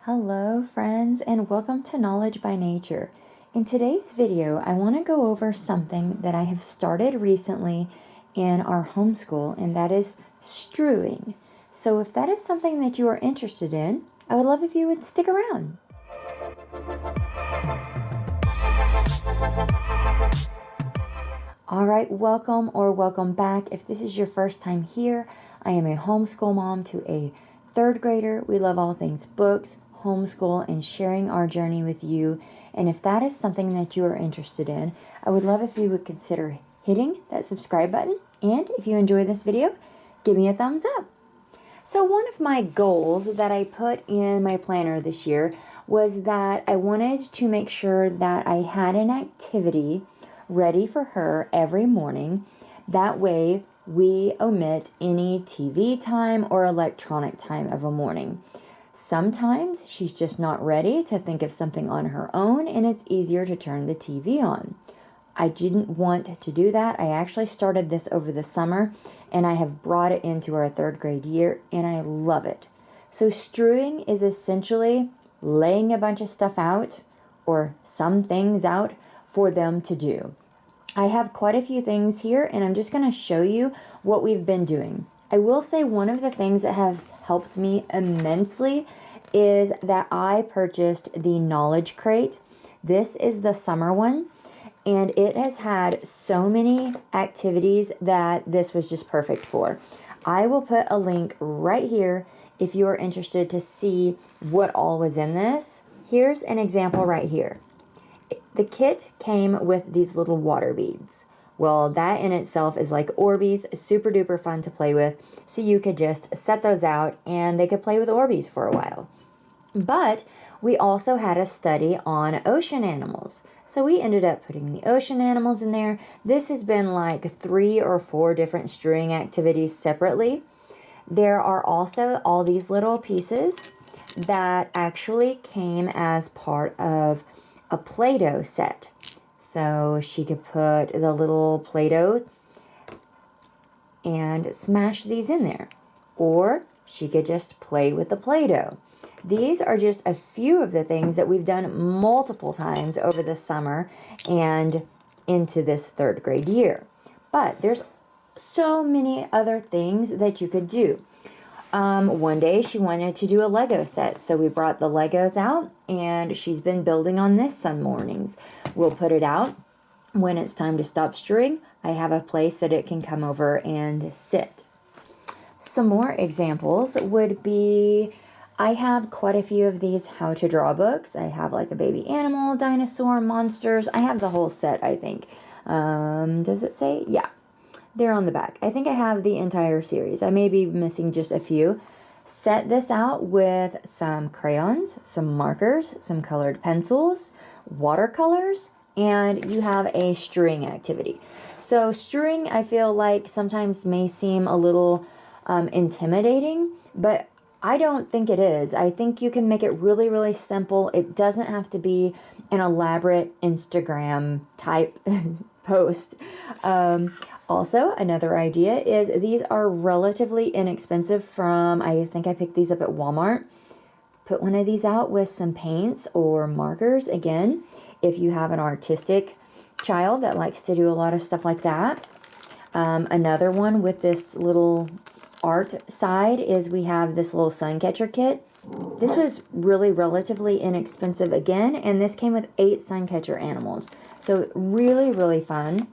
Hello friends, and welcome to Knowledge by Nature. In today's video, I want to go over something that I have started recently in our homeschool, and that is strewing. So if that is something that you are interested in, I would love if you would stick around. Alright, welcome back. If this is your first time here, I am a homeschool mom to a third grader. We love all things books, homeschool, and sharing our journey with you. And if that is something that you are interested in, I would love if you would consider hitting that subscribe button. And if you enjoy this video, give me a thumbs up. So one of my goals that I put in my planner this year was that I wanted to make sure that I had an activity ready for her every morning. That way we omit any TV time or electronic time of a morning. Sometimes she's just not ready to think of something on her own, and it's easier to turn the TV on. I didn't want to do that. I actually started this over the summer, and I have brought it into our third grade year, and I love it. So strewing is essentially laying a bunch of stuff out, or some things out, for them to do. I have quite a few things here, and I'm just going to show you what we've been doing. I will say one of the things that has helped me immensely is that I purchased the Knowledge Crate. This is the summer one, and it has had so many activities that this was just perfect for. I will put a link right here if you are interested to see what all was in this. Here's an example right here. The kit came with these little water beads. Well, that in itself is like Orbeez, super duper fun to play with. So you could just set those out and they could play with Orbeez for a while. But we also had a study on ocean animals. So we ended up putting the ocean animals in there. This has been like 3 or 4 different strewing activities separately. There are also all these little pieces that actually came as part of a Play-Doh set. So she could put the little Play-Doh and smash these in there. Or she could just play with the Play-Doh. These are just a few of the things that we've done multiple times over the summer and into this third grade year. But there's so many other things that you could do. One day she wanted to do a Lego set, so we brought the Legos out, and she's been building on this some mornings. We'll put it out. When it's time to stop strewing, I have a place that it can come over and sit. Some more examples would be, I have quite a few of these how to draw books. I have like a baby animal, dinosaur, monsters. I have the whole set, I think. Does it say? Yeah. They're on the back. I think I have the entire series. I may be missing just a few. Set this out with some crayons, some markers, some colored pencils, watercolors, and you have a strewing activity. So strewing, I feel like sometimes may seem a little intimidating, but I don't think it is. I think you can make it really, really simple. It doesn't have to be an elaborate Instagram type post. Also, another idea is these are relatively inexpensive from, I think I picked these up at Walmart. Put one of these out with some paints or markers. Again, if you have an artistic child that likes to do a lot of stuff like that. Another one with this little art side is we have this little sun catcher kit. This was really relatively inexpensive again, and this came with 8 sun catcher animals. So really, really fun.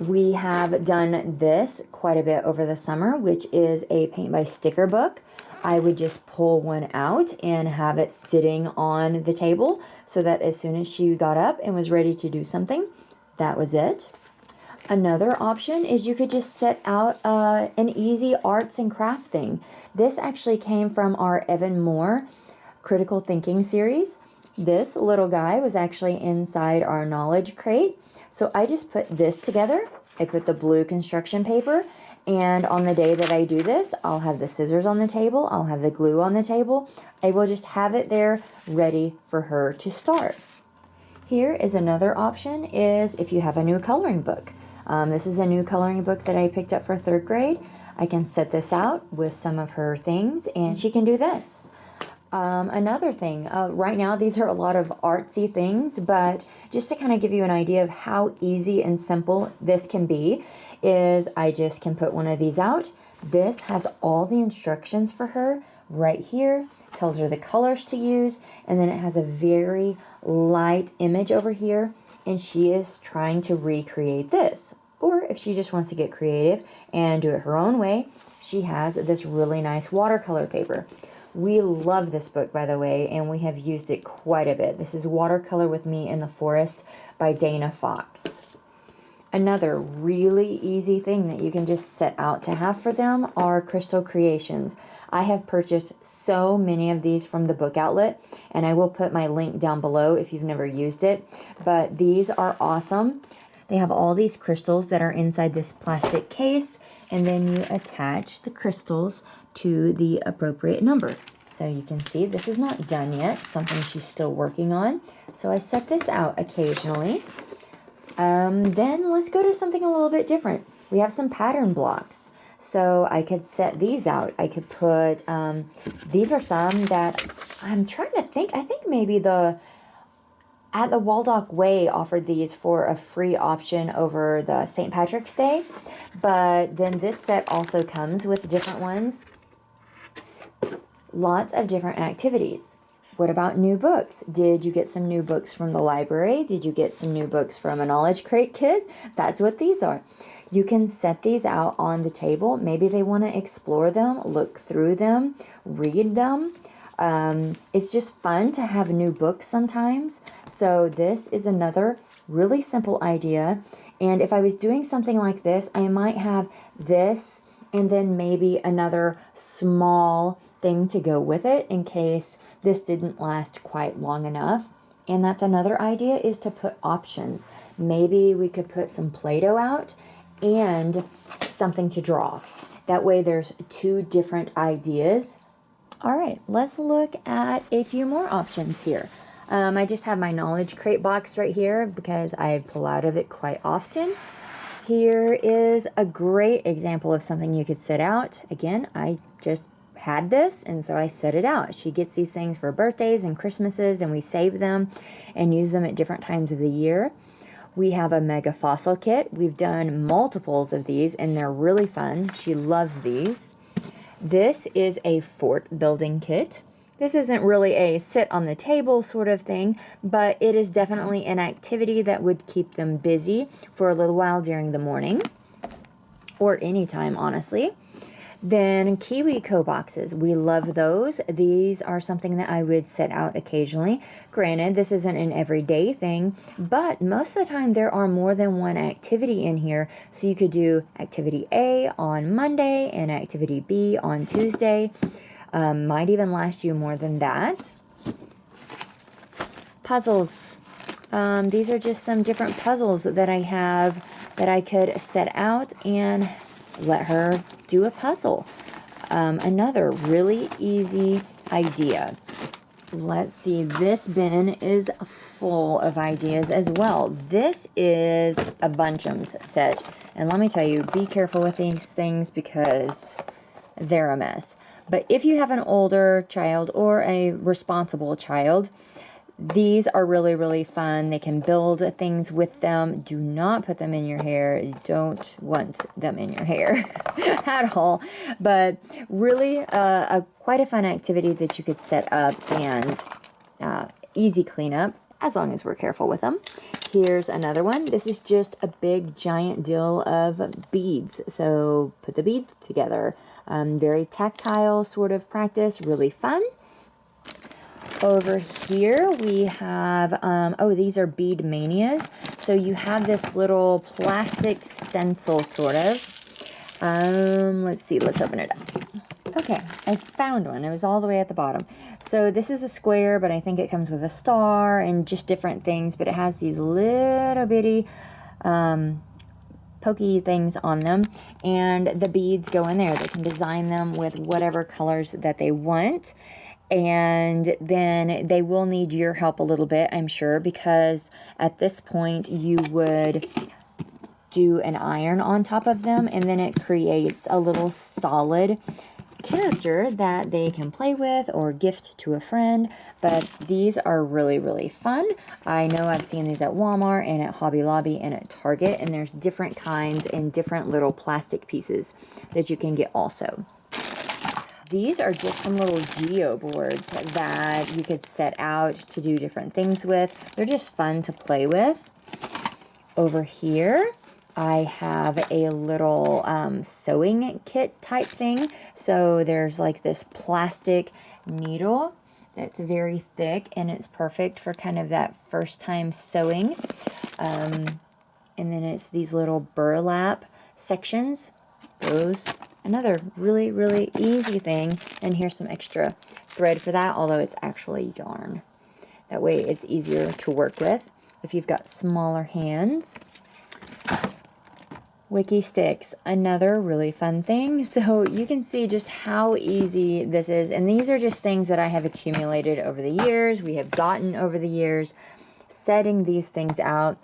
We have done this quite a bit over the summer, which is a paint by sticker book. I would just pull one out and have it sitting on the table so that as soon as she got up and was ready to do something, that was it. Another option is you could just set out an easy arts and craft thing. This actually came from our Evan Moore Critical Thinking series. This little guy was actually inside our Knowledge Crate. So I just put this together. I put the blue construction paper, and on the day that I do this, I'll have the scissors on the table, I'll have the glue on the table. I will just have it there ready for her to start. Here is another option, is if you have a new coloring book. This is a new coloring book that I picked up for third grade. I can set this out with some of her things, and she can do this. Another thing, right now these are a lot of artsy things, but just to kind of give you an idea of how easy and simple this can be, is I just can put one of these out. This has all the instructions for her right here, tells her the colors to use, and then it has a very light image over here, and she is trying to recreate this. Or if she just wants to get creative and do it her own way, she has this really nice watercolor paper. We love this book, by the way, and we have used it quite a bit. This is Watercolor with Me in the Forest by Dana Fox. Another really easy thing that you can just set out to have for them are crystal creations. I have purchased so many of these from the book outlet, and I will put my link down below if you've never used it. But these are awesome. They have all these crystals that are inside this plastic case, and then you attach the crystals to the appropriate number. So you can see this is not done yet, something she's still working on. So I set this out occasionally. Then let's go to something a little bit different. We have some pattern blocks. So I could set these out. I could put, these are some that I'm trying to think. I think maybe at the Waldock Way offered these for a free option over the St. Patrick's Day. But then this set also comes with different ones. Lots of different activities. What about new books? Did you get some new books from the library? Did you get some new books from a Knowledge Crate kid? That's what these are. You can set these out on the table. Maybe they want to explore them, look through them, read them. It's just fun to have new books sometimes. So this is another really simple idea. And if I was doing something like this, I might have this and then maybe another small thing to go with it in case this didn't last quite long enough. And that's another idea, is to put options. Maybe we could put some Play-Doh out and something to draw. That way there's two different ideas. All right, let's look at a few more options here. I just have my Knowledge Crate box right here because I pull out of it quite often. Here is a great example of something you could set out. Again, I just had this, and so I set it out. She gets these things for birthdays and Christmases, and we save them and use them at different times of the year. We have a mega fossil kit. We've done multiples of these, and they're really fun. She loves these. This is a fort building kit. This isn't really a sit on the table sort of thing, but it is definitely an activity that would keep them busy for a little while during the morning, or anytime, honestly. Then KiwiCo boxes. We love those. These are something that I would set out occasionally. Granted, this isn't an everyday thing, but most of the time there are more than one activity in here. So you could do activity A on Monday and activity B on Tuesday. Might even last you more than that. Puzzles. These are just some different puzzles that I have that I could set out and let her do a puzzle. Another really easy idea. Let's see, this bin is full of ideas as well. This is a Bunchums set. And let me tell you, be careful with these things because they're a mess. But if you have an older child or a responsible child, these are really, really fun. They can build things with them. Do not put them in your hair. You don't want them in your hair at all. But really quite a fun activity that you could set up and easy cleanup as long as we're careful with them. Here's another one. This is just a big giant deal of beads. So put the beads together. Very tactile sort of practice. Really fun. Over here we have, these are Bead Manias. So you have this little plastic stencil sort of. Let's see, let's open it up. Okay, I found one. It was all the way at the bottom. So this is a square, but I think it comes with a star and just different things. But it has these little bitty pokey things on them. And the beads go in there. They can design them with whatever colors that they want. And then they will need your help a little bit, I'm sure, because at this point you would do an iron on top of them, and then it creates a little solid character that they can play with or gift to a friend, but these are really, really fun. I know I've seen these at Walmart and at Hobby Lobby and at Target, and there's different kinds and different little plastic pieces that you can get also. These are just some little geo boards that you could set out to do different things with. They're just fun to play with. Over here, I have a little sewing kit type thing. So there's like this plastic needle that's very thick, and it's perfect for kind of that first time sewing. And then it's these little burlap sections. Those, another really, really easy thing. And here's some extra thread for that, although it's actually yarn. That way it's easier to work with if you've got smaller hands. Wiki sticks, another really fun thing. So you can see just how easy this is. And these are just things that I have accumulated over the years. We have gotten over the years setting these things out.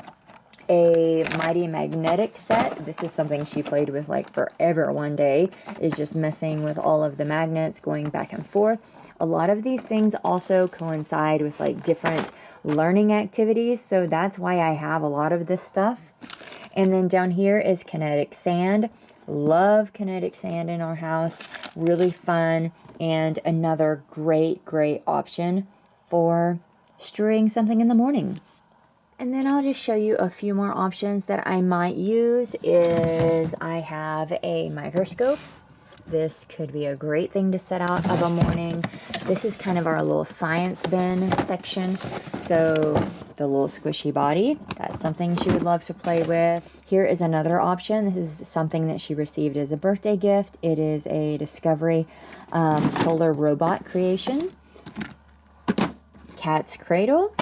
A Mighty Magnetic set. This is something she played with like forever one day, is just messing with all of the magnets going back and forth. A lot of these things also coincide with like different learning activities, so that's why I have a lot of this stuff. And then down here is kinetic sand. Love kinetic sand in our house. Really fun, and another great, great option for strewing something in the morning. And then I'll just show you a few more options that I might use. Is I have a microscope. This could be a great thing to set out of a morning. This is kind of our little science bin section. So the little squishy body, that's something she would love to play with. Here is another option. This is something that she received as a birthday gift. It is a Discovery solar robot creation. Cat's cradle.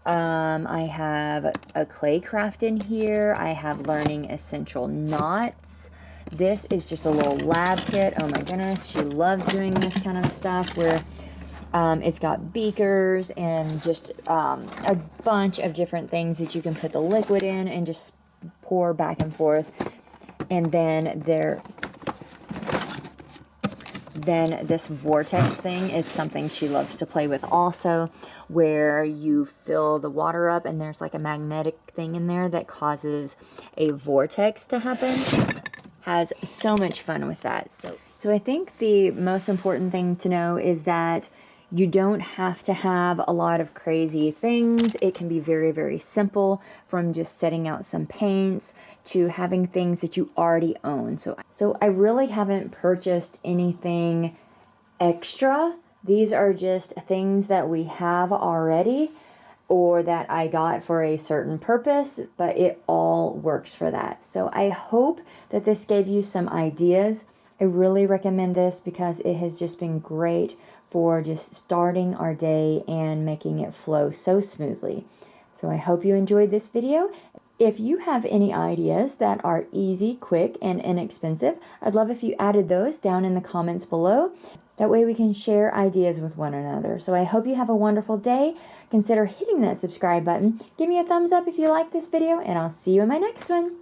I have a clay craft in here. I have learning essential knots. This is just a little lab kit. Oh my goodness, she loves doing this kind of stuff where it's got beakers and just a bunch of different things that you can put the liquid in and just pour back and forth. And then this vortex thing is something she loves to play with also, where you fill the water up and there's like a magnetic thing in there that causes a vortex to happen. Has so much fun with that. So I think the most important thing to know is that you don't have to have a lot of crazy things. It can be very, very simple, from just setting out some paints to having things that you already own. So I really haven't purchased anything extra. These are just things that we have already or that I got for a certain purpose, but it all works for that. So I hope that this gave you some ideas. I really recommend this because it has just been great for just starting our day and making it flow so smoothly. So I hope you enjoyed this video. If you have any ideas that are easy, quick, and inexpensive, I'd love if you added those down in the comments below. That way we can share ideas with one another. So I hope you have a wonderful day. Consider hitting that subscribe button. Give me a thumbs up if you like this video, and I'll see you in my next one.